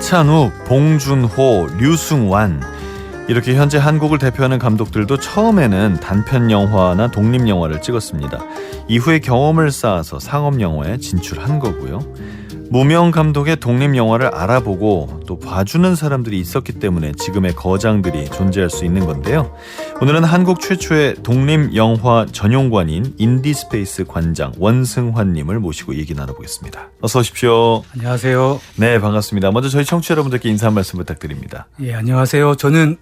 박찬욱, 봉준호, 류승완 이렇게 현재 한국을 대표하는 감독들도 처음에는 단편 영화나 독립 영화를 찍었습니다. 이후에 경험을 쌓아서 상업 영화에 진출한 거고요. 무명 감독의 독립 영화를 알아보고 또 봐주는 사람들이 있었기 때문에 지금의 거장들이 존재할 수 있는 건데요. 오늘은 한국 최초의 독립 영화 전용관인 인디스페이스 관장 원승환님을 모시고 얘기 나눠보겠습니다. 어서 오십시오. 안녕하세요. 네, 반갑습니다. 먼저 저희 청취자 여러분들께 인사 한 말씀 부탁드립니다. 예, 안녕하세요. 저는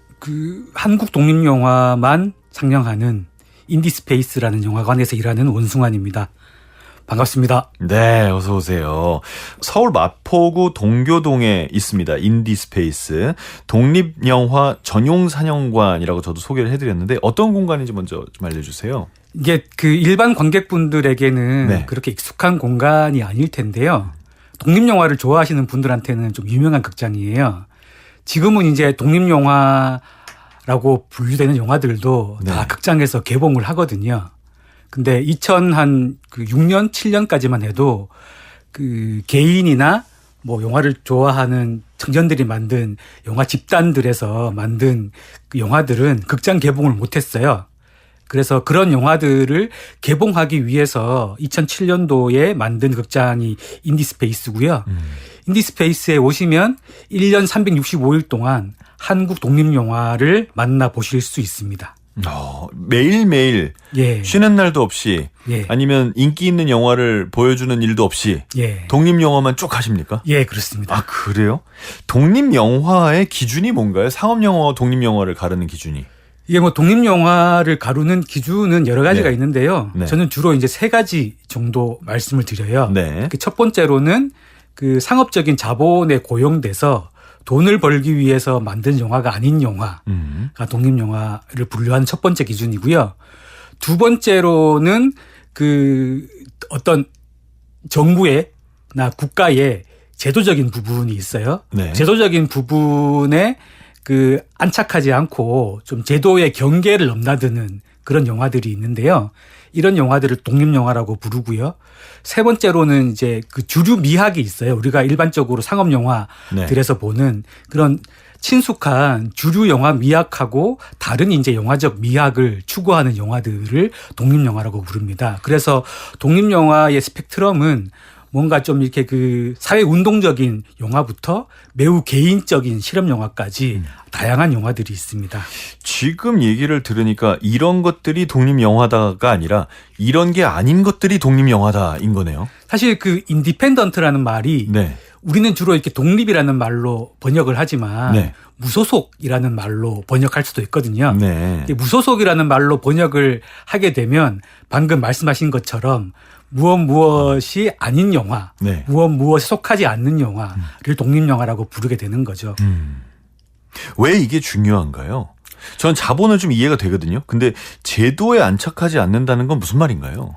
한국 독립 영화만 상영하는 인디스페이스라는 영화관에서 일하는 원승환입니다. 반갑습니다. 네, 어서 오세요. 서울 마포구 동교동에 있습니다. 인디스페이스 독립영화 전용 상영관이라고 저도 소개를 해드렸는데 어떤 공간인지 먼저 좀 알려주세요. 이게 일반 관객분들에게는 네. 그렇게 익숙한 공간이 아닐 텐데요. 독립 영화를 좋아하시는 분들한테는 좀 유명한 극장이에요. 지금은 이제 독립 영화라고 분류되는 영화들도 네. 다 극장에서 개봉을 하거든요. 근데 2006년, 7년까지만 해도 개인이나 뭐 영화를 좋아하는 청년들이 만든 영화 집단들에서 만든 그 영화들은 극장 개봉을 못했어요. 그래서 그런 영화들을 개봉하기 위해서 2007년도에 만든 극장이 인디스페이스고요. 인디스페이스에 오시면 1년 365일 동안 한국 독립 영화를 만나보실 수 있습니다. 매일매일 예. 쉬는 날도 없이 예. 아니면 인기 있는 영화를 보여주는 일도 없이 예. 독립영화만 쭉 하십니까? 예, 그렇습니다. 아, 그래요? 독립영화의 기준이 뭔가요? 상업영화와 독립영화를 가르는 기준이. 이게 뭐 독립 영화를 가르는 기준은 여러 가지가 네. 있는데요. 네. 저는 주로 이제 세 가지 정도 말씀을 드려요. 네. 첫 번째로는 상업적인 자본에 고용돼서 돈을 벌기 위해서 만든 영화가 아닌 영화가 독립 영화를 분류하는 첫 번째 기준이고요. 두 번째로는 어떤 정부나 국가의 제도적인 부분이 있어요. 네. 제도적인 부분에 안착하지 않고 좀 제도의 경계를 넘나드는 그런 영화들이 있는데요. 이런 영화들을 독립영화라고 부르고요. 세 번째로는 이제 주류 미학이 있어요. 우리가 일반적으로 상업 영화들에서 네. 보는 그런 친숙한 주류 영화 미학하고 다른 이제 영화적 미학을 추구하는 영화들을 독립영화라고 부릅니다. 그래서 독립영화의 스펙트럼은 뭔가 좀 이렇게 사회 운동적인 영화부터 매우 개인적인 실험 영화까지 다양한 영화들이 있습니다. 지금 얘기를 들으니까 이런 것들이 독립영화다가 아니라 이런 게 아닌 것들이 독립영화다인 거네요. 사실 인디펜던트라는 말이 네. 우리는 주로 이렇게 독립이라는 말로 번역을 하지만 네. 무소속이라는 말로 번역할 수도 있거든요. 네. 무소속이라는 말로 번역을 하게 되면 방금 말씀하신 것처럼 무엇이 아닌 영화, 네. 무엇이 속하지 않는 영화를 독립영화라고 부르게 되는 거죠. 왜 이게 중요한가요? 전 자본은 좀 이해가 되거든요. 근데 제도에 안착하지 않는다는 건 무슨 말인가요?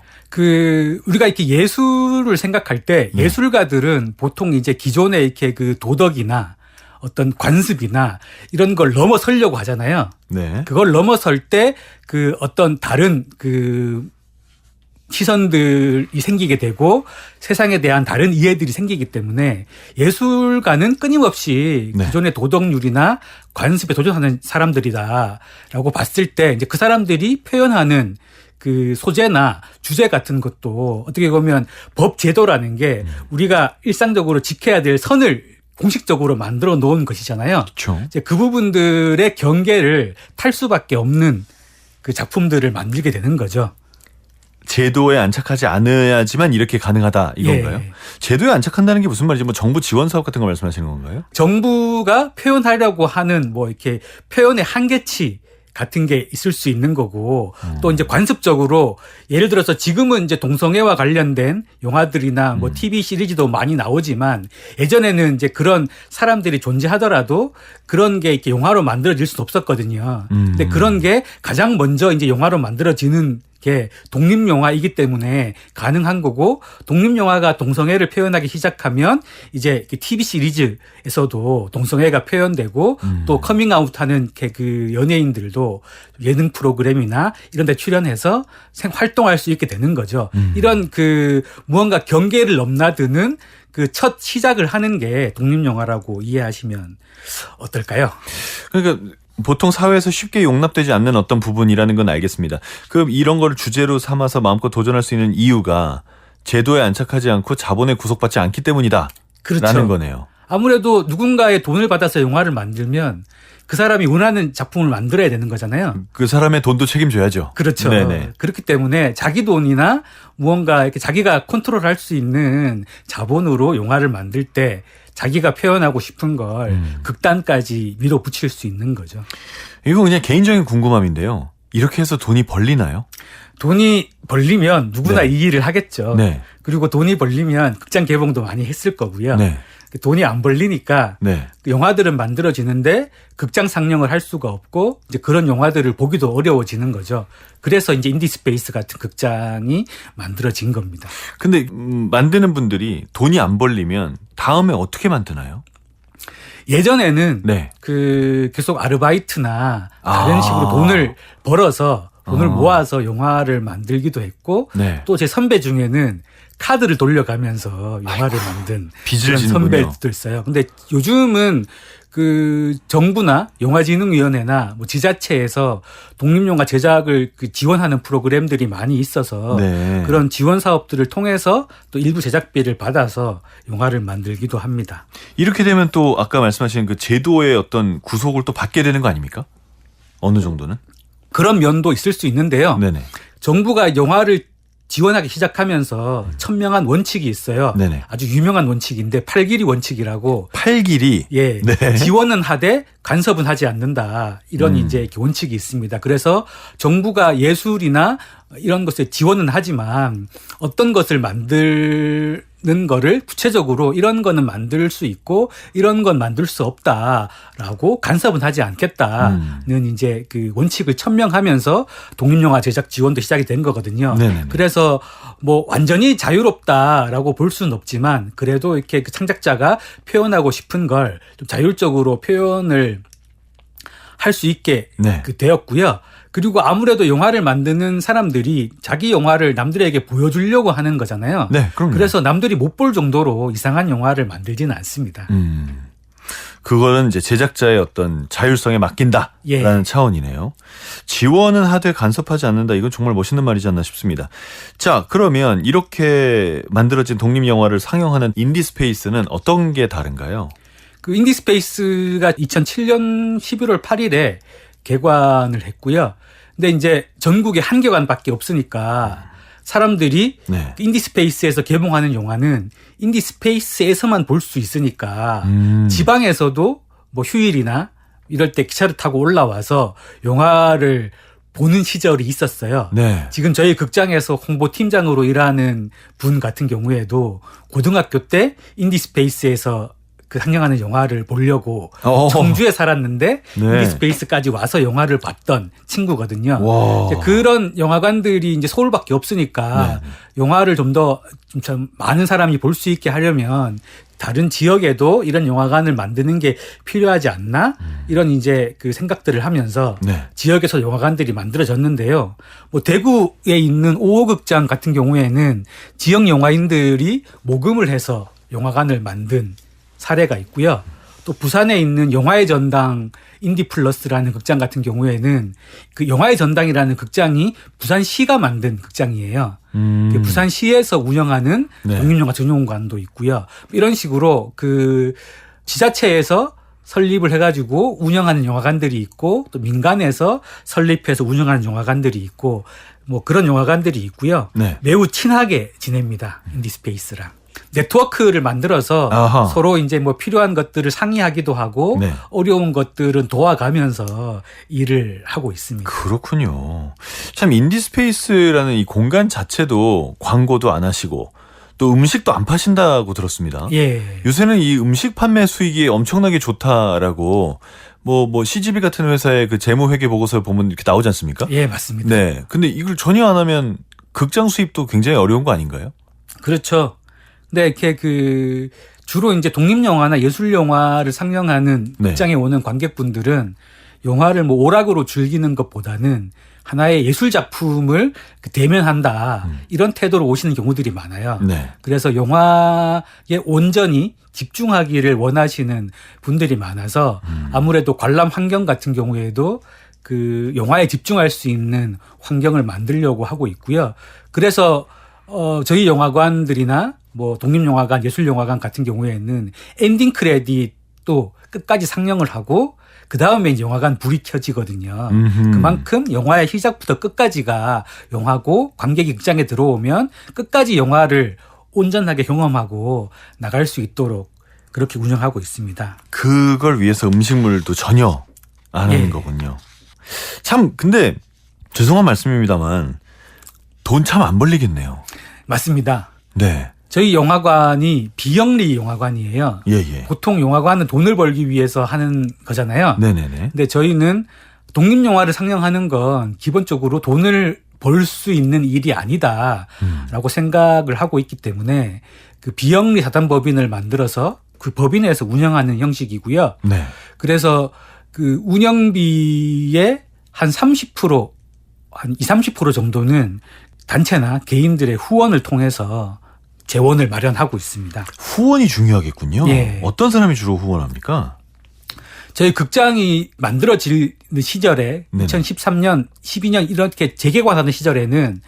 우리가 이렇게 예술을 생각할 때 예술가들은 보통 이제 기존의 이렇게 도덕이나 어떤 관습이나 이런 걸 넘어서려고 하잖아요. 네. 그걸 넘어설 때 어떤 다른 시선들이 생기게 되고 세상에 대한 다른 이해들이 생기기 때문에 예술가는 끊임없이 네. 기존의 도덕률이나 관습에 도전하는 사람들이다라고 봤을 때 이제 그 사람들이 표현하는 소재나 주제 같은 것도 어떻게 보면 법 제도라는 게 우리가 일상적으로 지켜야 될 선을 공식적으로 만들어 놓은 것이잖아요. 그렇죠. 이제 그 부분들의 경계를 탈 수밖에 없는 작품들을 만들게 되는 거죠. 제도에 안착하지 않아야지만 이렇게 가능하다 이건가요? 예. 제도에 안착한다는 게 무슨 말이지? 뭐 정부 지원 사업 같은 거 말씀하시는 건가요? 정부가 표현하려고 하는 이렇게 표현의 한계치 같은 게 있을 수 있는 거고 또 이제 관습적으로 예를 들어서 지금은 이제 동성애와 관련된 영화들이나 TV 시리즈도 많이 나오지만 예전에는 이제 그런 사람들이 존재하더라도 그런 게 이렇게 영화로 만들어질 수는 없었거든요. 근데 그런 게 가장 먼저 이제 영화로 만들어지는 게 독립영화이기 때문에 가능한 거고, 독립영화가 동성애를 표현하기 시작하면 이제 TV 시리즈에서도 동성애가 표현되고 또 커밍아웃하는 그 연예인들도 예능 프로그램이나 이런 데 출연해서 활동할 수 있게 되는 거죠. 이런 그 무언가 경계를 넘나드는 그 첫 시작을 하는 게 독립영화라고 이해하시면 어떨까요? 그러니까 보통 사회에서 쉽게 용납되지 않는 어떤 부분이라는 건 알겠습니다. 그럼 이런 거를 주제로 삼아서 마음껏 도전할 수 있는 이유가 제도에 안착하지 않고 자본에 구속받지 않기 때문이다. 그렇죠. 라는 거네요. 아무래도 누군가의 돈을 받아서 영화를 만들면 그 사람이 원하는 작품을 만들어야 되는 거잖아요. 그 사람의 돈도 책임져야죠. 그렇죠. 네네. 그렇기 때문에 자기 돈이나 무언가 이렇게 자기가 컨트롤할 수 있는 자본으로 영화를 만들 때 자기가 표현하고 싶은 걸 극단까지 밀어붙일 수 있는 거죠. 이거 그냥 개인적인 궁금함인데요. 이렇게 해서 돈이 벌리나요? 돈이 벌리면 누구나 네. 이 일을 하겠죠. 네. 그리고 돈이 벌리면 극장 개봉도 많이 했을 거고요. 네. 돈이 안 벌리니까 네. 영화들은 만들어지는데 극장 상영을 할 수가 없고 이제 그런 영화들을 보기도 어려워지는 거죠. 그래서 이제 인디스페이스 같은 극장이 만들어진 겁니다. 근데 만드는 분들이 돈이 안 벌리면 다음에 어떻게 만드나요? 예전에는 네. 그 계속 아르바이트나 다른 식으로 돈을 벌어서 돈을 모아서 영화를 만들기도 했고 네. 또 제 선배 중에는 카드를 돌려가면서 영화를 만든 빚을 그런 지는군요. 선배들도 있어요. 근데 요즘은 그 정부나 영화진흥위원회나 뭐 지자체에서 독립영화 제작을 그 지원하는 프로그램들이 많이 있어서 네. 그런 지원 사업들을 통해서 또 일부 제작비를 받아서 영화를 만들기도 합니다. 이렇게 되면 또 아까 말씀하신 그 제도의 어떤 구속을 또 받게 되는 거 아닙니까? 어느 정도는? 그런 면도 있을 수 있는데요. 네네. 정부가 영화를 지원하기 시작하면서 천명한 원칙이 있어요. 네네. 아주 유명한 원칙인데 팔길이 원칙이라고. 팔길이. 예. 네. 지원은 하되 간섭은 하지 않는다. 이런 이제 원칙이 있습니다. 그래서 정부가 예술이나 이런 것에 지원은 하지만 어떤 것을 만드는 거를 구체적으로 이런 거는 만들 수 있고 이런 건 만들 수 없다라고 간섭은 하지 않겠다는 이제 그 원칙을 천명하면서 독립영화 제작 지원도 시작이 된 거거든요. 네네네. 그래서 뭐 완전히 자유롭다라고 볼 수는 없지만 그래도 이렇게 그 창작자가 표현하고 싶은 걸 좀 자율적으로 표현을 할 수 있게 네. 그 되었고요. 그리고 아무래도 영화를 만드는 사람들이 자기 영화를 남들에게 보여주려고 하는 거잖아요. 네, 그럼요. 그래서 남들이 못 볼 정도로 이상한 영화를 만들지는 않습니다. 그거는 이제 제작자의 어떤 자율성에 맡긴다라는 예. 차원이네요. 지원은 하되 간섭하지 않는다. 이건 정말 멋있는 말이지 않나 싶습니다. 자, 그러면 이렇게 만들어진 독립영화를 상영하는 인디스페이스는 어떤 게 다른가요? 그 인디스페이스가 2007년 11월 8일에 개관을 했고요. 근데 이제 전국에 한 개관밖에 없으니까 사람들이 네. 인디스페이스에서 개봉하는 영화는 인디스페이스에서만 볼 수 있으니까 지방에서도 뭐 휴일이나 이럴 때 기차를 타고 올라와서 영화를 보는 시절이 있었어요. 네. 지금 저희 극장에서 홍보팀장으로 일하는 분 같은 경우에도 고등학교 때 인디스페이스에서 그 상영하는 영화를 보려고 청주에 살았는데 네. 인디스페이스까지 와서 영화를 봤던 친구거든요. 와. 이제 그런 영화관들이 이제 서울밖에 없으니까 영화를 좀 더 좀 많은 사람이 볼 수 있게 하려면 다른 지역에도 이런 영화관을 만드는 게 필요하지 않나? 이런 이제 그 생각들을 하면서 네. 지역에서 영화관들이 만들어졌는데요. 뭐 대구에 있는 5호 극장 같은 경우에는 지역 영화인들이 모금을 해서 영화관을 만든 사례가 있고요. 또 부산에 있는 영화의 전당 인디플러스라는 극장 같은 경우에는 그 영화의 전당이라는 극장이 부산시가 만든 극장이에요. 그 부산시에서 운영하는 네. 독립영화 전용관도 있고요. 이런 식으로 그 지자체에서 설립을 해가지고 운영하는 영화관들이 있고 또 민간에서 설립해서 운영하는 영화관들이 있고 뭐 그런 영화관들이 있고요. 네. 매우 친하게 지냅니다. 인디스페이스랑. 네트워크를 만들어서 아하. 서로 이제 뭐 필요한 것들을 상의하기도 하고 네. 어려운 것들은 도와가면서 일을 하고 있습니다. 그렇군요. 참 인디스페이스라는 이 공간 자체도 광고도 안 하시고 또 음식도 안 파신다고 들었습니다. 예. 요새는 이 음식 판매 수익이 엄청나게 좋다라고 뭐 CGV 같은 회사의 그 재무회계 보고서에 보면 이렇게 나오지 않습니까? 예, 맞습니다. 네. 근데 이걸 전혀 안 하면 극장 수입도 굉장히 어려운 거 아닌가요? 그렇죠. 근데 이렇게 주로 이제 독립영화나 예술영화를 상영하는 네. 극장에 오는 관객분들은 영화를 뭐 오락으로 즐기는 것보다는 하나의 예술 작품을 대면한다. 이런 태도로 오시는 경우들이 많아요. 네. 그래서 영화에 온전히 집중하기를 원하시는 분들이 많아서 아무래도 관람 환경 같은 경우에도 그 영화에 집중할 수 있는 환경을 만들려고 하고 있고요. 그래서 저희 영화관들이나 뭐 독립영화관, 예술영화관 같은 경우에는 엔딩 크레딧도 끝까지 상영을 하고 그 다음에 이제 영화관 불이 켜지거든요. 그만큼 영화의 시작부터 끝까지가 영화고 관객이 극장에 들어오면 끝까지 영화를 온전하게 경험하고 나갈 수 있도록 그렇게 운영하고 있습니다. 그걸 위해서 음식물도 전혀 안 하는 거군요. 참 근데 죄송한 말씀입니다만 돈 참 안 벌리겠네요. 맞습니다. 네. 저희 영화관이 비영리 영화관이에요. 예. 보통 영화관은 돈을 벌기 위해서 하는 거잖아요. 네네네. 근데 저희는 독립영화를 상영하는 건 기본적으로 돈을 벌 수 있는 일이 아니다라고 생각을 하고 있기 때문에 그 비영리 사단법인을 만들어서 그 법인에서 운영하는 형식이고요. 네. 그래서 그 운영비의 한 30%, 한 20-30% 정도는 단체나 개인들의 후원을 통해서 재원을 마련하고 있습니다. 후원이 중요하겠군요. 예. 어떤 사람이 주로 후원합니까? 저희 극장이 만들어지는 시절에 네네. 2013년, 12년 이렇게 재개관하는 시절에는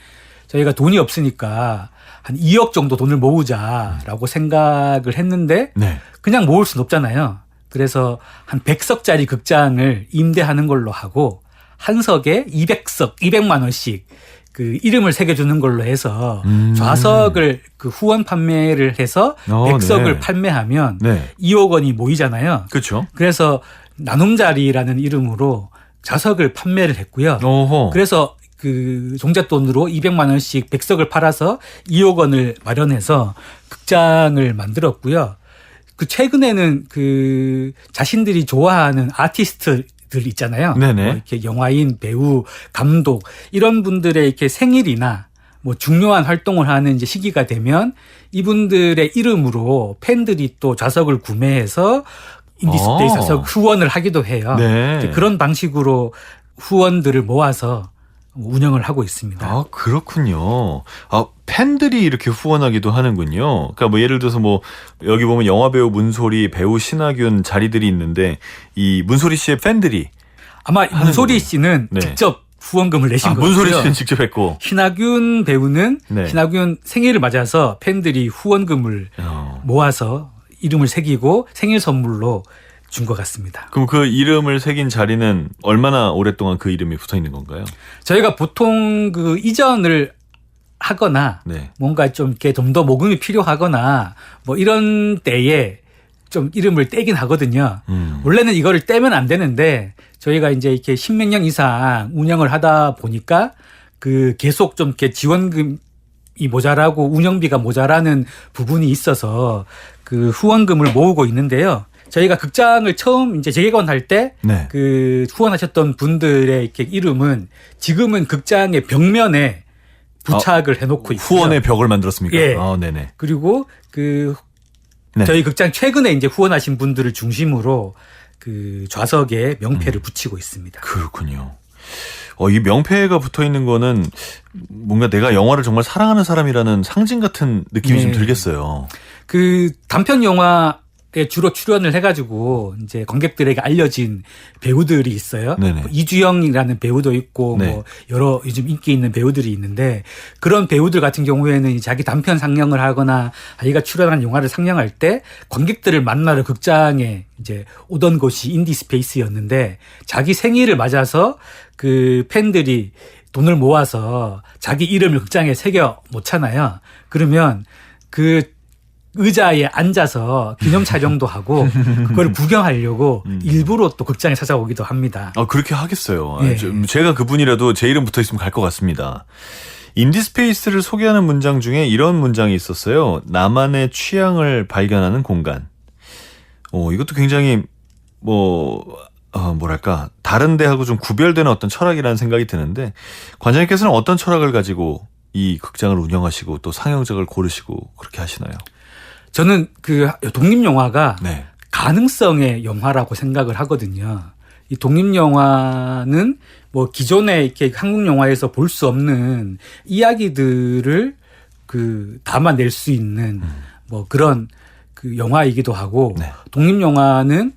저희가 돈이 없으니까 한 2억 정도 돈을 모으자라고 생각을 했는데 네. 그냥 모을 수는 없잖아요. 그래서 한 100석짜리 극장을 임대하는 걸로 하고 한 석에 200만 원씩 그 이름을 새겨주는 걸로 해서 좌석을 그 후원 판매를 해서 100석을 네. 판매하면 네. 2억 원이 모이잖아요. 그렇죠. 그래서 나눔자리라는 이름으로 좌석을 판매를 했고요. 어허. 그래서 그 종잣돈으로 200만 원씩 100석을 팔아서 2억 원을 마련해서 극장을 만들었고요. 그 최근에는 그 자신들이 좋아하는 아티스트들 있잖아요. 네네. 뭐 이렇게 영화인, 배우, 감독 이런 분들의 이렇게 생일이나 뭐 중요한 활동을 하는 이제 시기가 되면 이분들의 이름으로 팬들이 또 좌석을 구매해서 인디스페이스에서 후원을 하기도 해요. 네. 그런 방식으로 후원들을 모아서 운영을 하고 있습니다. 아, 그렇군요. 아, 팬들이 이렇게 후원하기도 하는군요. 그러니까 뭐 예를 들어서 뭐 여기 보면 영화배우 문소리, 배우 신하균 자리들이 있는데 이 문소리 씨의 팬들이 아마 문소리 씨는 네. 직접 후원금을 내신 거고요. 문소리 씨는 직접 했고. 신하균 배우는 네. 신하균 생일을 맞아서 팬들이 후원금을 모아서 이름을 새기고 생일 선물로 준 것 같습니다. 그럼 그 이름을 새긴 자리는 얼마나 오랫동안 그 이름이 붙어 있는 건가요? 저희가 보통 그 이전을 하거나 네. 뭔가 좀 이렇게 좀 더 모금이 필요하거나 뭐 이런 때에 좀 이름을 떼긴 하거든요. 원래는 이거를 떼면 안 되는데 저희가 이제 이렇게 십몇 년 이상 운영을 하다 보니까 그 계속 좀 이렇게 지원금이 모자라고 운영비가 모자라는 부분이 있어서 그 후원금을 모으고 있는데요. 저희가 극장을 처음 이제 재개관할 때 네. 그 후원하셨던 분들의 이렇게 이름은 지금은 극장의 벽면에 부착을 해놓고 있고요. 후원의 벽을 만들었습니까? 예. 아, 네네. 그리고 그 네. 저희 극장 최근에 이제 후원하신 분들을 중심으로 그 좌석에 명패를 붙이고 있습니다. 그렇군요. 이 명패가 붙어 있는 거는 뭔가 내가 영화를 정말 사랑하는 사람이라는 상징 같은 느낌이 네. 좀 들겠어요. 그 단편 영화에 주로 출연을 해가지고 이제 관객들에게 알려진 배우들이 있어요. 네네. 뭐 이주영이라는 배우도 있고 네. 뭐 여러 요즘 인기 있는 배우들이 있는데 그런 배우들 같은 경우에는 자기 단편 상영을 하거나 자기가 출연한 영화를 상영할 때 관객들을 만나러 극장에 이제 오던 곳이 인디스페이스였는데 자기 생일을 맞아서 그 팬들이 돈을 모아서 자기 이름을 극장에 새겨 놓잖아요. 그러면 그 의자에 앉아서 기념 촬영도 하고 그걸 구경하려고 일부러 또 극장에 찾아오기도 합니다. 그렇게 하겠어요. 예. 제가 그분이라도 제 이름 붙어 있으면 갈 것 같습니다. 인디스페이스를 소개하는 문장 중에 이런 문장이 있었어요. 나만의 취향을 발견하는 공간. 이것도 굉장히 뭐랄까 다른 데하고 좀 구별되는 어떤 철학이라는 생각이 드는데 관장님께서는 어떤 철학을 가지고 이 극장을 운영하시고 또 상영작을 고르시고 그렇게 하시나요? 저는 그 독립영화가 네. 가능성의 영화라고 생각을 하거든요. 이 독립영화는 뭐 기존에 이렇게 한국 영화에서 볼 수 없는 이야기들을 담아낼 수 있는 뭐 그런 그 영화이기도 하고 네. 독립영화는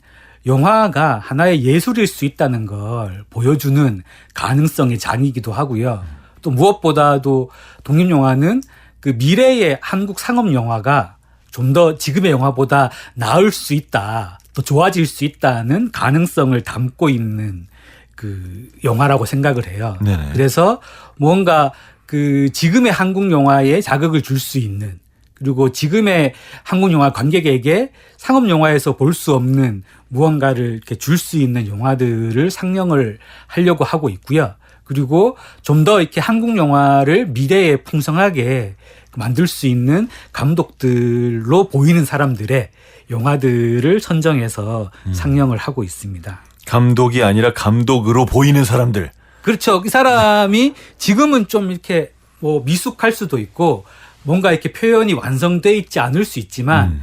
영화가 하나의 예술일 수 있다는 걸 보여주는 가능성의 장이기도 하고요. 또 무엇보다도 독립영화는 그 미래의 한국 상업영화가 좀 더 지금의 영화보다 나을 수 있다, 더 좋아질 수 있다는 가능성을 담고 있는 그 영화라고 생각을 해요. 네네. 그래서 뭔가 그 지금의 한국 영화에 자극을 줄 수 있는 그리고 지금의 한국 영화 관객에게 상업 영화에서 볼 수 없는 무언가를 이렇게 줄 수 있는 영화들을 상영을 하려고 하고 있고요. 그리고 좀 더 이렇게 한국 영화를 미래에 풍성하게 만들 수 있는 감독들로 보이는 사람들의 영화들을 선정해서 상영을 하고 있습니다. 감독이 아니라 감독으로 보이는 사람들. 그렇죠. 이 사람이 지금은 좀 이렇게 뭐 미숙할 수도 있고 뭔가 이렇게 표현이 완성돼 있지 않을 수 있지만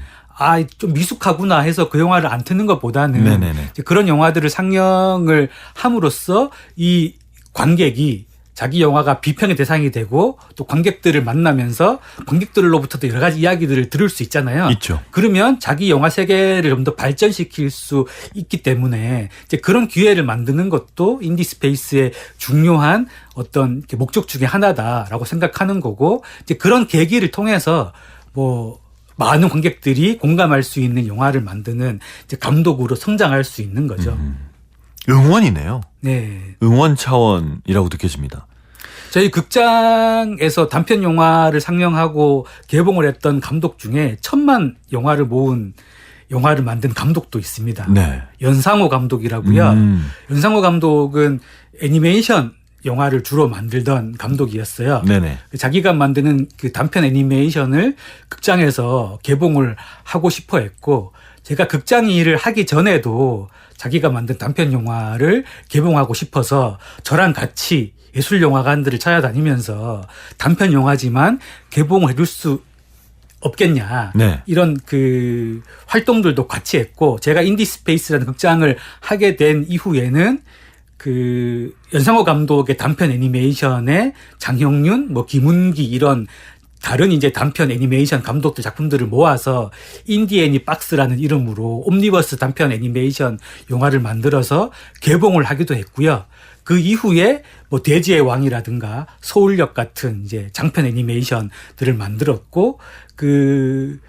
좀 미숙하구나 해서 그 영화를 안 트는 것보다는 네네네. 그런 영화들을 상영을 함으로써 이 관객이 자기 영화가 비평의 대상이 되고 또 관객들을 만나면서 관객들로부터도 여러 가지 이야기들을 들을 수 있잖아요. 있죠. 그러면 자기 영화 세계를 좀 더 발전시킬 수 있기 때문에 이제 그런 기회를 만드는 것도 인디스페이스의 중요한 어떤 목적 중에 하나다라고 생각하는 거고 이제 그런 계기를 통해서 뭐 많은 관객들이 공감할 수 있는 영화를 만드는 이제 감독으로 성장할 수 있는 거죠. 응원이네요. 네. 응원 차원이라고 느껴집니다. 저희 극장에서 단편 영화를 상영하고 개봉을 했던 감독 중에 1,000만 영화를 모은 영화를 만든 감독도 있습니다. 네. 연상호 감독이라고요. 연상호 감독은 애니메이션 영화를 주로 만들던 감독이었어요. 네네. 자기가 만드는 그 단편 애니메이션을 극장에서 개봉을 하고 싶어 했고 제가 극장 일을 하기 전에도 자기가 만든 단편 영화를 개봉하고 싶어서 저랑 같이 예술영화관들을 찾아다니면서 단편 영화지만 개봉을 해줄 수 없겠냐. 네. 이런 그 활동들도 같이 했고 제가 인디스페이스라는 극장을 하게 된 이후에는 그 연상호 감독의 단편 애니메이션에 장형윤, 뭐 김운기 이런 다른 이제 단편 애니메이션 감독들 작품들을 모아서 인디애니 박스라는 이름으로 옴니버스 단편 애니메이션 영화를 만들어서 개봉을 하기도 했고요. 그 이후에 뭐 돼지의 왕이라든가 서울역 같은 이제 장편 애니메이션들을 만들었고 그게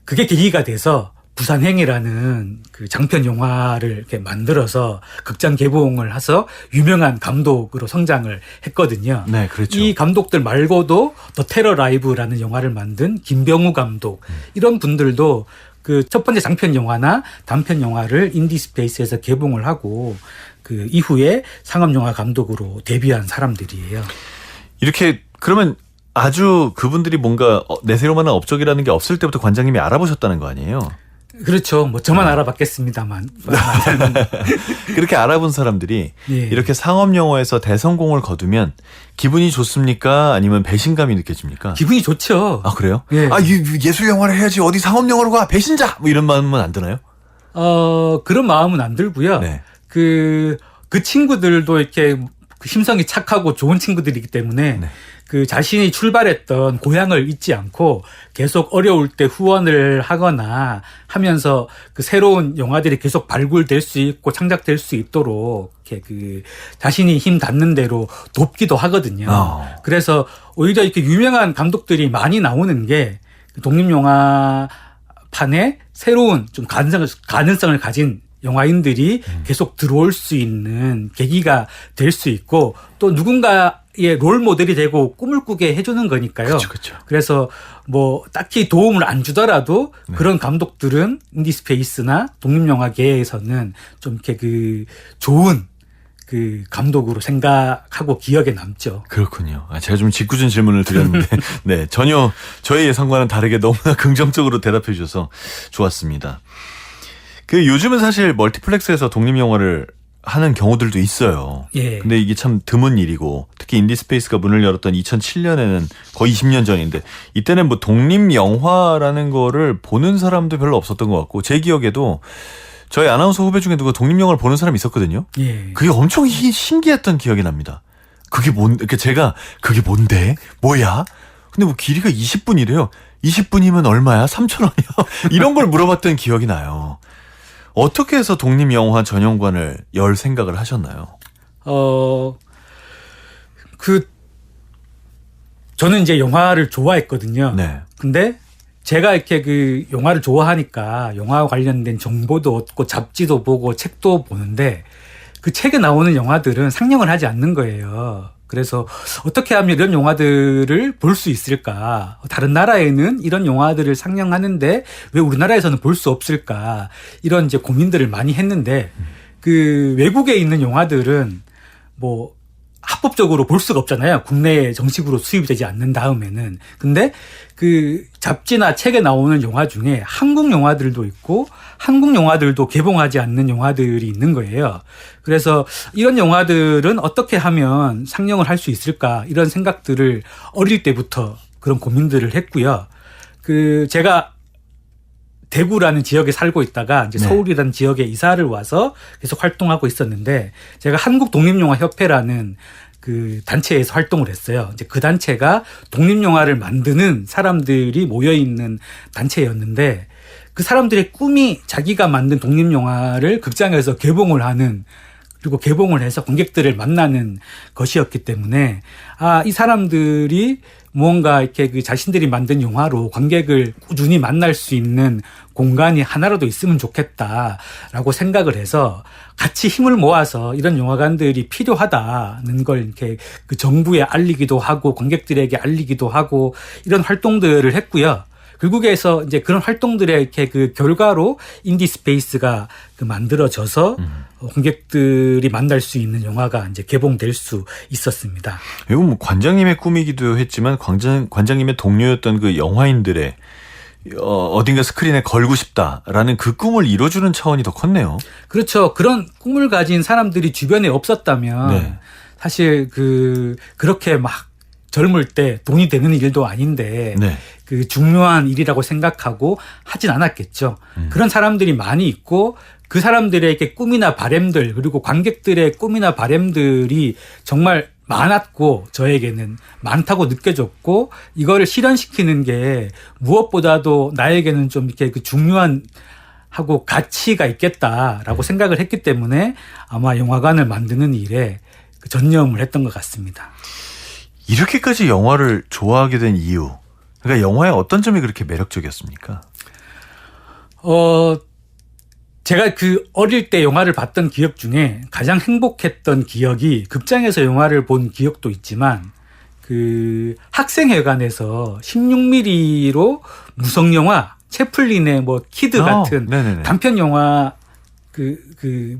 계기가 돼서 부산행이라는 그 장편 영화를 이렇게 만들어서 극장 개봉을 해서 유명한 감독으로 성장을 했거든요. 네, 그렇죠. 이 감독들 말고도 더 테러 라이브라는 영화를 만든 김병우 감독 이런 분들도 그 첫 번째 장편 영화나 단편 영화를 인디스페이스에서 개봉을 하고 그 이후에 상업영화 감독으로 데뷔한 사람들이에요. 이렇게 그러면 아주 그분들이 뭔가 내세로만한 업적이라는 게 없을 때부터 관장님이 알아보셨다는 거 아니에요? 그렇죠. 뭐 저만 알아봤겠습니다만. 그렇게 알아본 사람들이 예. 이렇게 상업 영화에서 대성공을 거두면 기분이 좋습니까? 아니면 배신감이 느껴집니까? 기분이 좋죠. 아 그래요? 예. 예술 영화를 해야지 어디 상업 영화로 가 배신자 뭐 이런 마음은 안 드나요? 그런 마음은 안 들고요. 네. 그 친구들도 이렇게 심성이 착하고 좋은 친구들이기 때문에 네. 그 자신이 출발했던 고향을 잊지 않고 계속 어려울 때 후원을 하거나 하면서 그 새로운 영화들이 계속 발굴될 수 있고 창작될 수 있도록 이렇게 그 자신이 힘 닿는 대로 돕기도 하거든요. 그래서 오히려 이렇게 유명한 감독들이 많이 나오는 게 독립영화판에 새로운 좀 가능성을 가진 영화인들이 계속 들어올 수 있는 계기가 될 수 있고 또 누군가의 롤 모델이 되고 꿈을 꾸게 해주는 거니까요. 그렇죠. 그래서 뭐 딱히 도움을 안 주더라도 그런 감독들은 인디스페이스나 독립영화계에서는 좀 이렇게 그 좋은 그 감독으로 생각하고 기억에 남죠. 그렇군요. 제가 좀 짓궂은 질문을 드렸는데 네, 전혀 저의 예상과는 다르게 너무나 긍정적으로 대답해 주셔서 좋았습니다. 그 요즘은 사실 멀티플렉스에서 독립영화를 하는 경우들도 있어요. 예. 근데 이게 참 드문 일이고 특히 인디스페이스가 문을 열었던 2007년에는 거의 20년 전인데 이때는 뭐 독립영화라는 거를 보는 사람도 별로 없었던 것 같고 제 기억에도 저희 아나운서 후배 중에 누가 독립영화를 보는 사람이 있었거든요. 예. 그게 엄청 신기했던 기억이 납니다. 그게 제가 그게 뭔데? 뭐야? 근데 뭐 길이가 20분이래요. 20분이면 얼마야? 3,000원이야? 이런 걸 물어봤던 기억이 나요. 어떻게 해서 독립영화 전용관을 열 생각을 하셨나요? 저는 이제 영화를 좋아했거든요. 네. 근데 제가 이렇게 그 영화를 좋아하니까 영화 관련된 정보도 얻고 잡지도 보고 책도 보는데 그 책에 나오는 영화들은 상영을 하지 않는 거예요. 그래서 어떻게 하면 이런 영화들을 볼 수 있을까? 다른 나라에는 이런 영화들을 상영하는데 왜 우리나라에서는 볼 수 없을까? 이런 이제 고민들을 많이 했는데 그 외국에 있는 영화들은 뭐 합법적으로 볼 수가 없잖아요. 국내에 정식으로 수입되지 않는 다음에는. 근데 그 잡지나 책에 나오는 영화 중에 한국 영화들도 있고 한국 영화들도 개봉하지 않는 영화들이 있는 거예요. 그래서 이런 영화들은 어떻게 하면 상영을 할 수 있을까 이런 생각들을 어릴 때부터 그런 고민들을 했고요. 제가 대구라는 지역에 살고 있다가 이제 네. 서울이라는 지역에 이사를 와서 계속 활동하고 있었는데 제가 한국독립영화협회라는 그 단체에서 활동을 했어요. 이제 그 단체가 독립영화를 만드는 사람들이 모여 있는 단체였는데 그 사람들의 꿈이 자기가 만든 독립영화를 극장에서 개봉을 하는 그리고 개봉을 해서 관객들을 만나는 것이었기 때문에 이 사람들이 무언가 이렇게 그 자신들이 만든 영화로 관객을 꾸준히 만날 수 있는 공간이 하나라도 있으면 좋겠다라고 생각을 해서 같이 힘을 모아서 이런 영화관들이 필요하다는 걸 이렇게 그 정부에 알리기도 하고 관객들에게 알리기도 하고 이런 활동들을 했고요. 결국에서 이제 그런 활동들의 이렇게 그 결과로 인디스페이스가 만들어져서 관객들이 만날 수 있는 영화가 이제 개봉될 수 있었습니다. 이건 뭐 관장님의 꿈이기도 했지만 관장님의 동료였던 그 영화인들의 어딘가 스크린에 걸고 싶다라는 그 꿈을 이뤄주는 차원이 더 컸네요. 그렇죠. 그런 꿈을 가진 사람들이 주변에 없었다면 네. 사실 그렇게 막 젊을 때 돈이 되는 일도 아닌데 네. 그 중요한 일이라고 생각하고 하진 않았겠죠. 그런 사람들이 많이 있고 그 사람들의 이렇게 꿈이나 바램들 그리고 관객들의 꿈이나 바램들이 정말 많았고 저에게는 많다고 느껴졌고 이거를 실현시키는 게 무엇보다도 나에게는 좀 이렇게 그 중요한 하고 가치가 있겠다라고 생각을 했기 때문에 아마 영화관을 만드는 일에 전념을 했던 것 같습니다. 이렇게까지 영화를 좋아하게 된 이유, 그러니까 영화의 어떤 점이 그렇게 매력적이었습니까? 제가 어릴 때 영화를 봤던 기억 중에 가장 행복했던 기억이 극장에서 영화를 본 기억도 있지만 학생회관에서 16mm로 무성영화, 채플린의 뭐 키드 같은 네네네. 단편 영화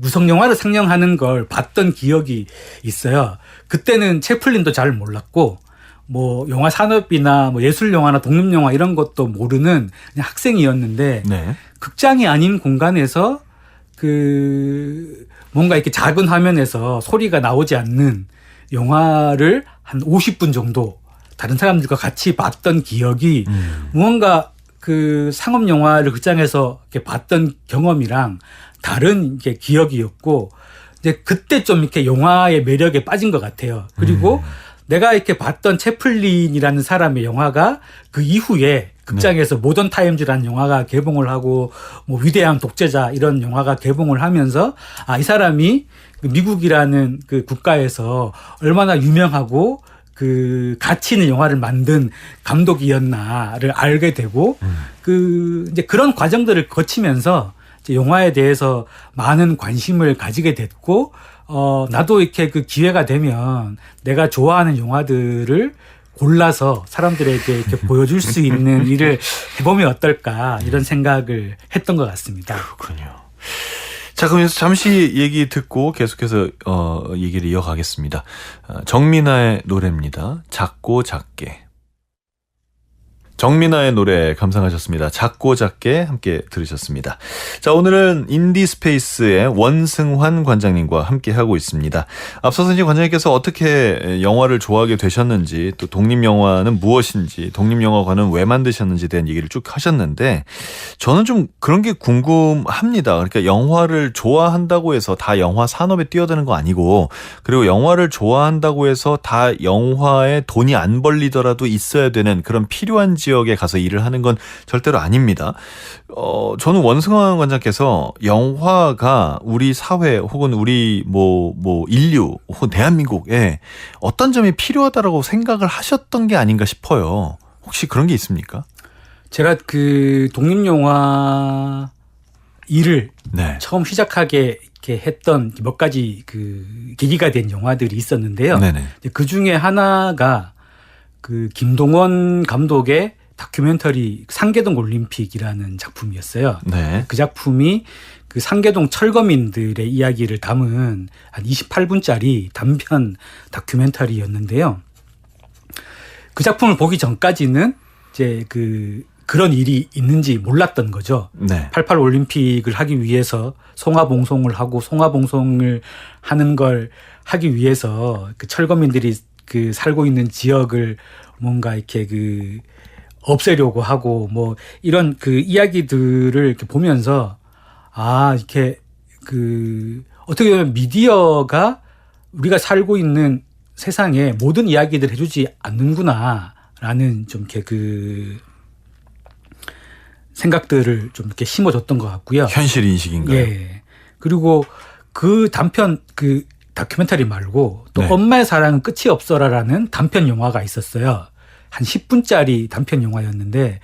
무성 영화를 상영하는 걸 봤던 기억이 있어요. 그때는 채플린도 잘 몰랐고 뭐 영화 산업이나 뭐 예술 영화나 독립 영화 이런 것도 모르는 그냥 학생이었는데 네. 극장이 아닌 공간에서 뭔가 이렇게 작은 화면에서 소리가 나오지 않는 영화를 한 50분 정도 다른 사람들과 같이 봤던 기억이 무언가 상업 영화를 극장에서 이렇게 봤던 경험이랑 다른 이게 기억이었고 이제 그때 좀 이렇게 영화의 매력에 빠진 것 같아요. 그리고 내가 이렇게 봤던 채플린이라는 사람의 영화가 그 이후에 극장에서 모던 타임즈라는 영화가 개봉을 하고 뭐 위대한 독재자 이런 영화가 개봉을 하면서 이 사람이 미국이라는 그 국가에서 얼마나 유명하고 가치 있는 영화를 만든 감독이었나를 알게 되고 이제 그런 과정들을 거치면서 이제 영화에 대해서 많은 관심을 가지게 됐고 나도 이렇게 기회가 되면 내가 좋아하는 영화들을 골라서 사람들에게 이렇게 보여줄 수 있는 일을 해보면 어떨까 이런 생각을 했던 것 같습니다. 그렇군요. 자, 그럼 여기서 잠시 얘기 듣고 계속해서 얘기를 이어가겠습니다. 정민아의 노래입니다. 작고 작게. 정민아의 노래 감상하셨습니다. 작고 작게 함께 들으셨습니다. 자, 오늘은 인디스페이스의 원승환 관장님과 함께 하고 있습니다. 앞서서 이제 관장님께서 어떻게 영화를 좋아하게 되셨는지, 또 독립영화는 무엇인지, 독립영화관은 왜 만드셨는지에 대한 얘기를 쭉 하셨는데, 저는 좀 그런 게 궁금합니다. 그러니까 영화를 좋아한다고 해서 다 영화 산업에 뛰어드는 거 아니고, 그리고 영화를 좋아한다고 해서 다 영화에 돈이 안 벌리더라도 있어야 되는 그런 필요한 지역에 가서 일을 하는 건 절대로 아닙니다. 저는 원승환 관장께서 영화가 우리 사회 혹은 우리 인류 혹은 대한민국에 어떤 점이 필요하다라고 생각을 하셨던 게 아닌가 싶어요. 혹시 그런 게 있습니까? 제가 그 독립영화 일을 네. 처음 시작하게 이렇게 했던 몇 가지 그 계기가 된 영화들이 있었는데요. 네네. 그 중에 하나가 그 김동원 감독의 다큐멘터리 상계동 올림픽이라는 작품이었어요. 네. 그 작품이 그 상계동 철거민들의 이야기를 담은 한 28분짜리 단편 다큐멘터리였는데요. 그 작품을 보기 전까지는 이제 그런 일이 있는지 몰랐던 거죠. 네. 88 올림픽을 하기 위해서 송화봉송을 하고 송화봉송을 하는 걸 하기 위해서 그 철거민들이 그 살고 있는 지역을 뭔가 이렇게 그 없애려고 하고 뭐 이런 그 이야기들을 이렇게 보면서 이렇게 그 어떻게 보면 미디어가 우리가 살고 있는 세상에 모든 이야기들을 해주지 않는구나라는 좀 이렇게 그 생각들을 좀 이렇게 심어줬던 것 같고요. 현실 인식인가요? 예. 그리고 그 단편 그 다큐멘터리 말고 또 네. 엄마의 사랑은 끝이 없어라라는 단편 영화가 있었어요. 한 10분짜리 단편 영화였는데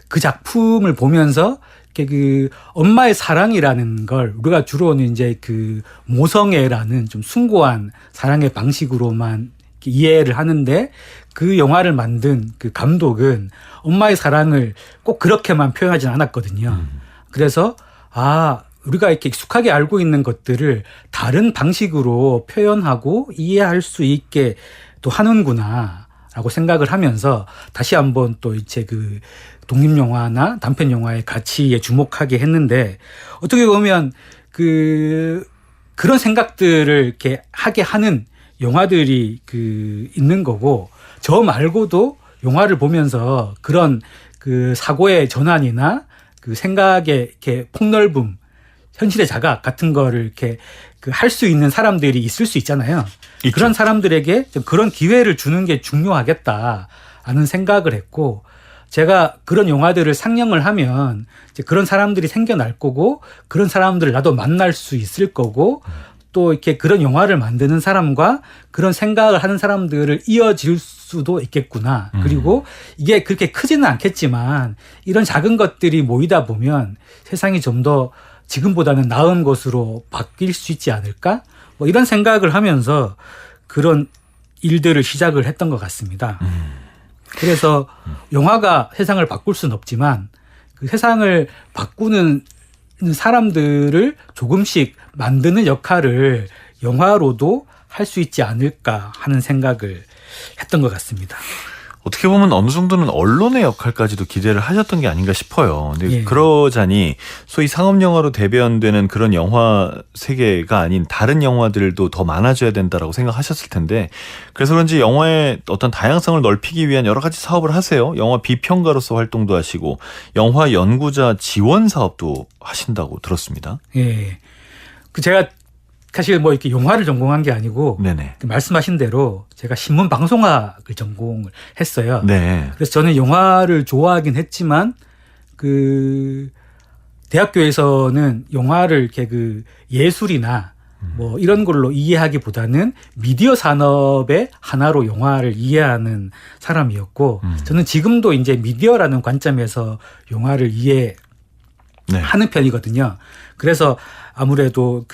그 작품을 보면서 이렇게 그 엄마의 사랑이라는 걸 우리가 주로는 이제 그 모성애라는 좀 숭고한 사랑의 방식으로만 이해를 하는데 그 영화를 만든 그 감독은 엄마의 사랑을 꼭 그렇게만 표현하진 않았거든요. 그래서 우리가 이렇게 익숙하게 알고 있는 것들을 다른 방식으로 표현하고 이해할 수 있게 또 하는구나라고 생각을 하면서 다시 한번 또 이제 그 독립영화나 단편영화의 가치에 주목하게 했는데 어떻게 보면 그런 생각들을 이렇게 하게 하는 영화들이 있는 거고 저 말고도 영화를 보면서 그런 그 사고의 전환이나 그 생각의 이렇게 폭넓음 현실의 자각 같은 거를 이렇게 할 수 있는 사람들이 있을 수 있잖아요. 있죠. 그런 사람들에게 좀 그런 기회를 주는 게 중요하겠다라는 생각을 했고 제가 그런 영화들을 상영을 하면 이제 그런 사람들이 생겨날 거고 그런 사람들을 나도 만날 수 있을 거고 또 이렇게 그런 영화를 만드는 사람과 그런 생각을 하는 사람들을 이어질 수도 있겠구나. 그리고 이게 그렇게 크지는 않겠지만 이런 작은 것들이 모이다 보면 세상이 좀 더 지금보다는 나은 것으로 바뀔 수 있지 않을까? 뭐 이런 생각을 하면서 그런 일들을 시작을 했던 것 같습니다. 그래서 영화가 세상을 바꿀 수는 없지만 그 세상을 바꾸는 사람들을 조금씩 만드는 역할을 영화로도 할 수 있지 않을까 하는 생각을 했던 것 같습니다. 어떻게 보면 어느 정도는 언론의 역할까지도 기대를 하셨던 게 아닌가 싶어요. 근데 예. 그러자니 소위 상업영화로 대변되는 그런 영화 세계가 아닌 다른 영화들도 더 많아져야 된다라고 생각하셨을 텐데 그래서 그런지 영화의 어떤 다양성을 넓히기 위한 여러 가지 사업을 하세요. 영화 비평가로서 활동도 하시고 영화 연구자 지원 사업도 하신다고 들었습니다. 예. 제가 사실 뭐 이렇게 영화를 전공한 게 아니고 네네. 말씀하신 대로 제가 신문 방송학을 전공을 했어요. 네. 그래서 저는 영화를 좋아하긴 했지만 대학교에서는 영화를 이렇게 예술이나 뭐 이런 걸로 이해하기보다는 미디어 산업의 하나로 영화를 이해하는 사람이었고 저는 지금도 이제 미디어라는 관점에서 영화를 이해하는 네. 편이거든요. 그래서 아무래도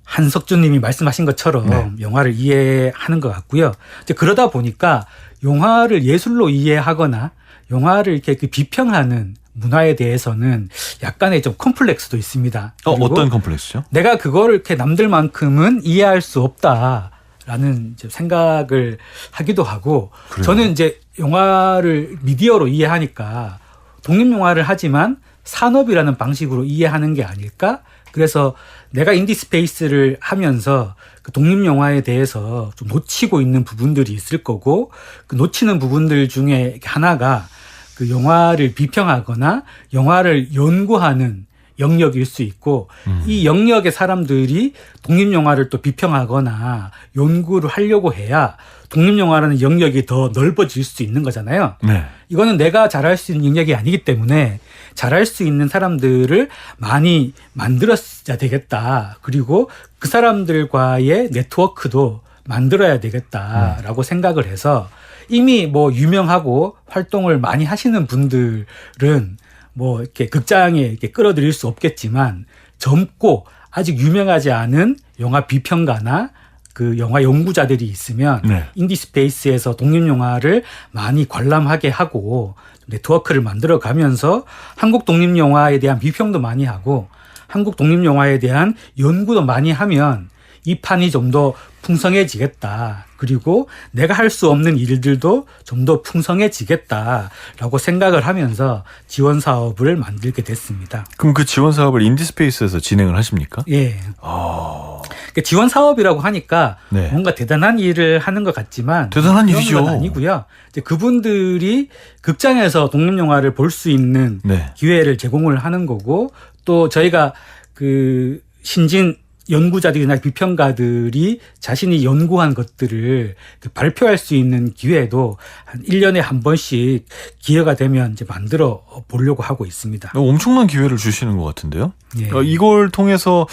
한석준 님이 말씀하신 것처럼 네. 영화를 이해하는 것 같고요. 이제 그러다 보니까 영화를 예술로 이해하거나 영화를 이렇게 비평하는 문화에 대해서는 약간의 좀 컴플렉스도 있습니다. 어떤 컴플렉스죠? 내가 그거를 이렇게 남들만큼은 이해할 수 없다라는 이제 생각을 하기도 하고 그래요? 저는 이제 영화를 미디어로 이해하니까 독립영화를 하지만 산업이라는 방식으로 이해하는 게 아닐까? 그래서 내가 인디스페이스를 하면서 그 독립영화에 대해서 좀 놓치고 있는 부분들이 있을 거고 그 놓치는 부분들 중에 하나가 그 영화를 비평하거나 영화를 연구하는 영역일 수 있고 이 영역의 사람들이 독립영화를 또 비평하거나 연구를 하려고 해야 독립영화라는 영역이 더 넓어질 수 있는 거잖아요. 네. 이거는 내가 잘할 수 있는 영역이 아니기 때문에 잘할 수 있는 사람들을 많이 만들어야 되겠다. 그리고 그 사람들과의 네트워크도 만들어야 되겠다라고 생각을 해서 이미 뭐 유명하고 활동을 많이 하시는 분들은 뭐 이렇게 극장에 이렇게 끌어들일 수 없겠지만 젊고 아직 유명하지 않은 영화 비평가나 그 영화 연구자들이 있으면 네. 인디스페이스에서 독립영화를 많이 관람하게 하고 네트워크를 만들어 가면서 한국 독립영화에 대한 비평도 많이 하고 한국 독립영화에 대한 연구도 많이 하면 이 판이 좀 더 풍성해지겠다. 그리고 내가 할 수 없는 일들도 좀 더 풍성해지겠다라고 생각을 하면서 지원 사업을 만들게 됐습니다. 그럼 그 지원 사업을 인디스페이스에서 진행을 하십니까? 예. 그러니까 지원 사업이라고 하니까 네. 뭔가 대단한 일을 하는 것 같지만 대단한 그런 일이죠. 건 아니고요. 이제 그분들이 극장에서 독립영화를 볼 수 있는 네. 기회를 제공을 하는 거고 또 저희가 그 신진 연구자들이나 비평가들이 자신이 연구한 것들을 발표할 수 있는 기회도 한 1년에 한 번씩 기회가 되면 이제 만들어 보려고 하고 있습니다. 엄청난 기회를 주시는 것 같은데요. 예. 이걸 통해서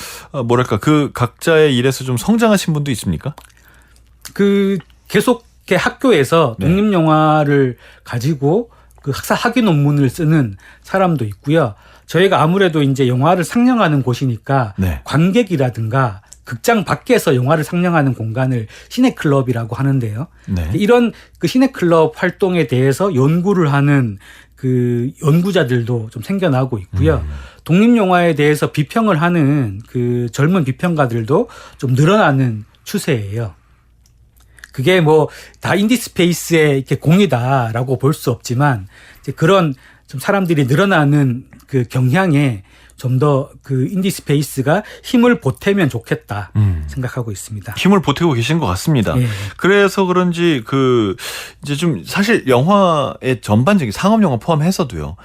뭐랄까 그 각자의 일에서 좀 성장하신 분도 있습니까? 그 계속 이렇게 학교에서 네. 독립영화를 가지고 그 학사 학위 논문을 쓰는 사람도 있고요. 저희가 아무래도 이제 영화를 상영하는 곳이니까 네. 관객이라든가 극장 밖에서 영화를 상영하는 공간을 시네클럽이라고 하는데요. 네. 이런 그 시네클럽 활동에 대해서 연구를 하는 그 연구자들도 좀 생겨나고 있고요. 독립영화에 대해서 비평을 하는 그 젊은 비평가들도 좀 늘어나는 추세예요. 그게 뭐 다 인디스페이스의 이렇게 공이다라고 볼 수 없지만 이제 그런 좀 사람들이 늘어나는 그 경향에 좀 더 그 인디스페이스가 힘을 보태면 좋겠다 생각하고 있습니다. 힘을 보태고 계신 것 같습니다. 예. 그래서 그런지 그 이제 좀 사실 영화의 전반적인 상업 영화 포함해서도요.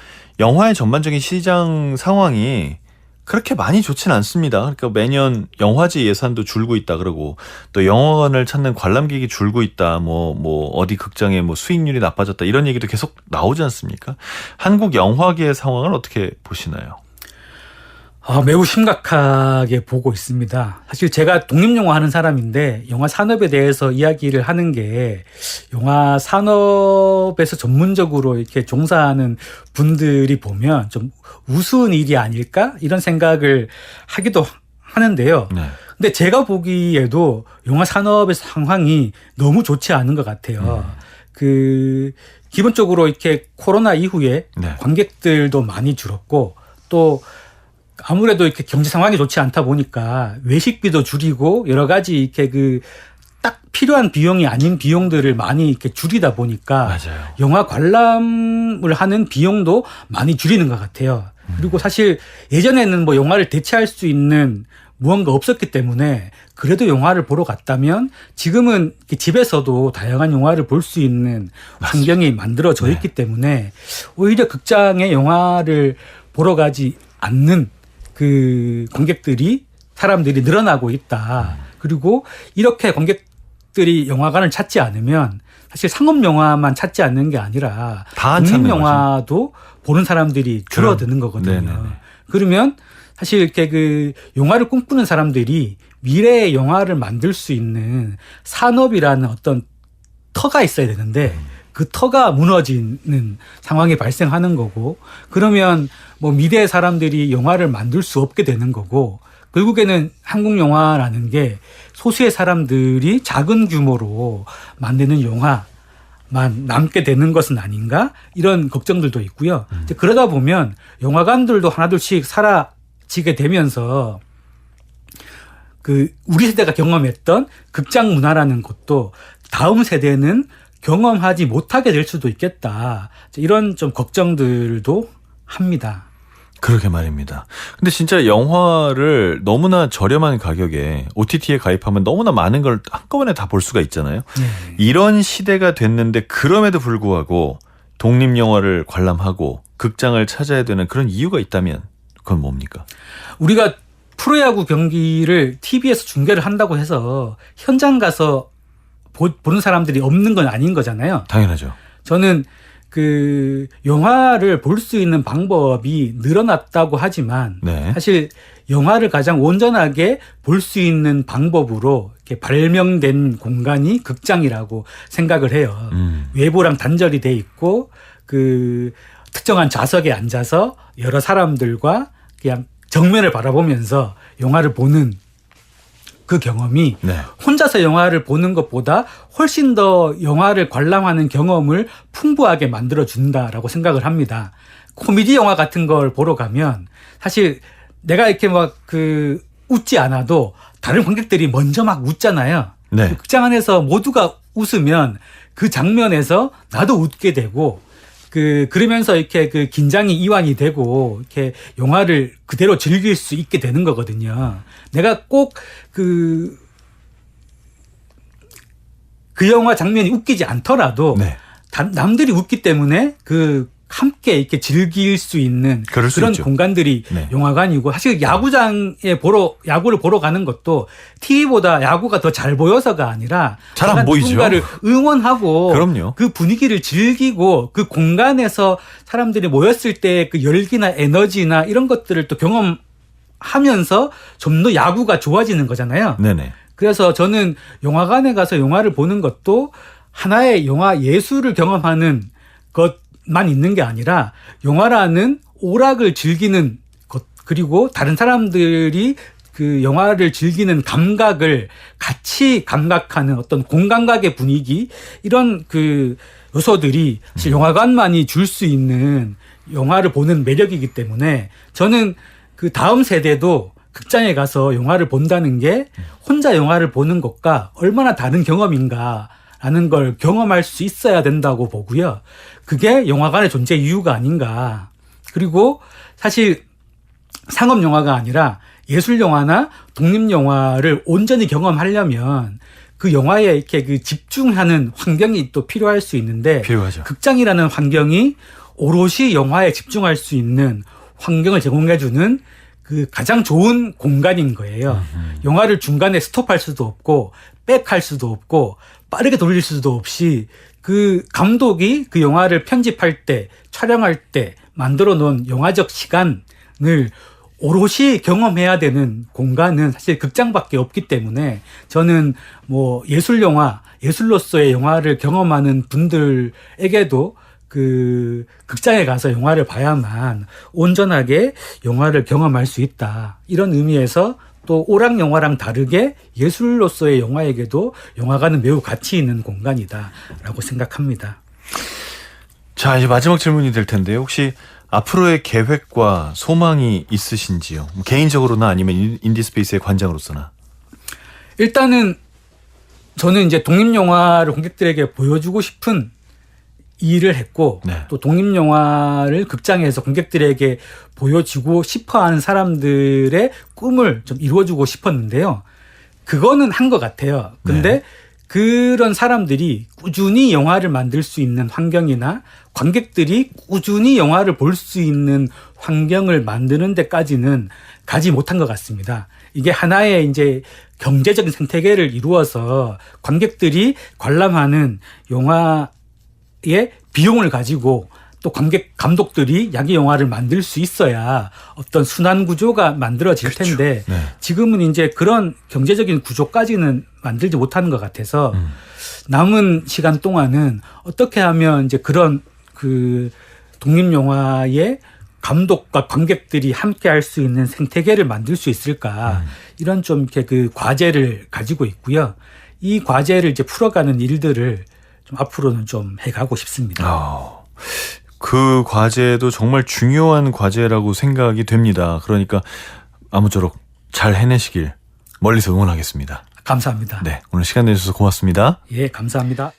영화의 전반적인 시장 상황이 그렇게 많이 좋지는 않습니다. 그러니까 매년 영화제 예산도 줄고 있다 그러고 또 영화관을 찾는 관람객이 줄고 있다. 뭐 어디 극장의 뭐 수익률이 나빠졌다 이런 얘기도 계속 나오지 않습니까? 한국 영화계의 상황을 어떻게 보시나요? 매우 심각하게 보고 있습니다. 사실 제가 독립영화 하는 사람인데 영화 산업에 대해서 이야기를 하는 게 영화 산업에서 전문적으로 이렇게 종사하는 분들이 보면 좀 우스운 일이 아닐까 이런 생각을 하기도 하는데요. 네. 근데 제가 보기에도 영화 산업의 상황이 너무 좋지 않은 것 같아요. 그 기본적으로 이렇게 코로나 이후에 네. 관객들도 많이 줄었고 또 아무래도 이렇게 경제 상황이 좋지 않다 보니까 외식비도 줄이고 여러 가지 이렇게 그 딱 필요한 비용이 아닌 비용들을 많이 이렇게 줄이다 보니까 맞아요. 영화 관람을 하는 비용도 많이 줄이는 것 같아요. 그리고 사실 예전에는 뭐 영화를 대체할 수 있는 무언가 없었기 때문에 그래도 영화를 보러 갔다면 지금은 집에서도 다양한 영화를 볼 수 있는 환경이 만들어져 있기 때문에 오히려 극장에 영화를 보러 가지 않는 그 관객들이 사람들이 늘어나고 있다. 그리고 이렇게 관객들이 영화관을 찾지 않으면 사실 상업 영화만 찾지 않는 게 아니라 다 안 독립 찾는 영화도 보는 사람들이 줄어드는 거거든요. 네네네. 그러면 사실 이렇게 그 영화를 꿈꾸는 사람들이 미래의 영화를 만들 수 있는 산업이라는 어떤 터가 있어야 되는데 그 터가 무너지는 상황이 발생하는 거고 그러면 뭐 미래의 사람들이 영화를 만들 수 없게 되는 거고 결국에는 한국 영화라는 게 소수의 사람들이 작은 규모로 만드는 영화만 남게 되는 것은 아닌가 이런 걱정들도 있고요. 이제 그러다 보면 영화관들도 하나둘씩 사라지게 되면서 그 우리 세대가 경험했던 극장 문화라는 것도 다음 세대는 경험하지 못하게 될 수도 있겠다. 이런 좀 걱정들도 합니다. 그러게 말입니다. 근데 진짜 영화를 너무나 저렴한 가격에 OTT에 가입하면 너무나 많은 걸 한꺼번에 다 볼 수가 있잖아요. 이런 시대가 됐는데 그럼에도 불구하고 독립영화를 관람하고 극장을 찾아야 되는 그런 이유가 있다면 그건 뭡니까? 우리가 프로야구 경기를 TV에서 중계를 한다고 해서 현장 가서 보는 사람들이 없는 건 아닌 거잖아요. 당연하죠. 저는 그 영화를 볼 수 있는 방법이 늘어났다고 하지만 네. 사실 영화를 가장 온전하게 볼 수 있는 방법으로 이렇게 발명된 공간이 극장이라고 생각을 해요. 외부랑 단절이 돼 있고 그 특정한 좌석에 앉아서 여러 사람들과 그냥 정면을 바라보면서 영화를 보는 그 경험이 네. 혼자서 영화를 보는 것보다 훨씬 더 영화를 관람하는 경험을 풍부하게 만들어준다라고 생각을 합니다. 코미디 영화 같은 걸 보러 가면 사실 내가 이렇게 막 그 웃지 않아도 다른 관객들이 먼저 막 웃잖아요. 네. 극장 안에서 모두가 웃으면 그 장면에서 나도 웃게 되고 그러면서 이렇게 그 긴장이 이완이 되고 이렇게 영화를 그대로 즐길 수 있게 되는 거거든요. 내가 꼭 그 영화 장면이 웃기지 않더라도 네. 남들이 웃기 때문에 함께 이렇게 즐길 수 있는 그럴 수 그런 있죠. 공간들이 네. 영화관이고 사실 야구장에 야구를 보러 가는 것도 TV보다 야구가 더 잘 보여서가 아니라 잘안 보이죠. 누군가를 응원하고 그럼요. 그 분위기를 즐기고 그 공간에서 사람들이 모였을 때 그 열기나 에너지나 이런 것들을 또 경험하면서 좀 더 야구가 좋아지는 거잖아요. 네네. 그래서 저는 영화관에 가서 영화를 보는 것도 하나의 영화 예술을 경험하는 것만 있는 게 아니라 영화라는 오락을 즐기는 것 그리고 다른 사람들이 그 영화를 즐기는 감각을 같이 감각하는 어떤 공감각의 분위기 이런 그 요소들이 사실 영화관만이 줄 수 있는 영화를 보는 매력이기 때문에 저는 그 다음 세대도 극장에 가서 영화를 본다는 게 혼자 영화를 보는 것과 얼마나 다른 경험인가라는 걸 경험할 수 있어야 된다고 보고요. 그게 영화관의 존재 이유가 아닌가. 그리고 사실 상업 영화가 아니라 예술 영화나 독립 영화를 온전히 경험하려면 그 영화에 이렇게 그 집중하는 환경이 또 필요할 수 있는데 필요하죠. 극장이라는 환경이 오롯이 영화에 집중할 수 있는 환경을 제공해주는 그 가장 좋은 공간인 거예요. 영화를 중간에 스톱할 수도 없고 백할 수도 없고 빠르게 돌릴 수도 없이 그 감독이 그 영화를 편집할 때 촬영할 때 만들어 놓은 영화적 시간을 오롯이 경험해야 되는 공간은 사실 극장밖에 없기 때문에 저는 뭐 예술 영화, 예술로서의 영화를 경험하는 분들에게도 그 극장에 가서 영화를 봐야만 온전하게 영화를 경험할 수 있다. 이런 의미에서 또 오락 영화랑 다르게 예술로서의 영화에게도 영화관은 매우 가치 있는 공간이다라고 생각합니다. 자, 이제 마지막 질문이 될 텐데요. 혹시 앞으로의 계획과 소망이 있으신지요? 개인적으로나 아니면 인디스페이스의 관장으로서나. 일단은 저는 이제 독립영화를 관객들에게 보여주고 싶은 일을 했고 네. 또 독립영화를 극장에서 관객들에게 보여주고 싶어하는 사람들의 꿈을 좀 이루어주고 싶었는데요. 그거는 한 것 같아요. 근데 네. 그런 사람들이 꾸준히 영화를 만들 수 있는 환경이나 관객들이 꾸준히 영화를 볼 수 있는 환경을 만드는 데까지는 가지 못한 것 같습니다. 이게 하나의 이제 경제적인 생태계를 이루어서 관객들이 관람하는 영화의 비용을 가지고 또 감독들이 야기 영화를 만들 수 있어야 어떤 순환 구조가 만들어질 그렇죠. 텐데 네. 지금은 이제 그런 경제적인 구조까지는 만들지 못하는 것 같아서 남은 시간 동안은 어떻게 하면 이제 그런 그 독립 영화의 감독과 관객들이 함께 할 수 있는 생태계를 만들 수 있을까 이런 좀 이렇게 그 과제를 가지고 있고요. 이 과제를 이제 풀어가는 일들을 좀 앞으로는 좀 해가고 싶습니다. 그 과제도 정말 중요한 과제라고 생각이 됩니다. 그러니까 아무쪼록 잘 해내시길 멀리서 응원하겠습니다. 감사합니다. 네, 오늘 시간 내주셔서 고맙습니다. 예, 감사합니다.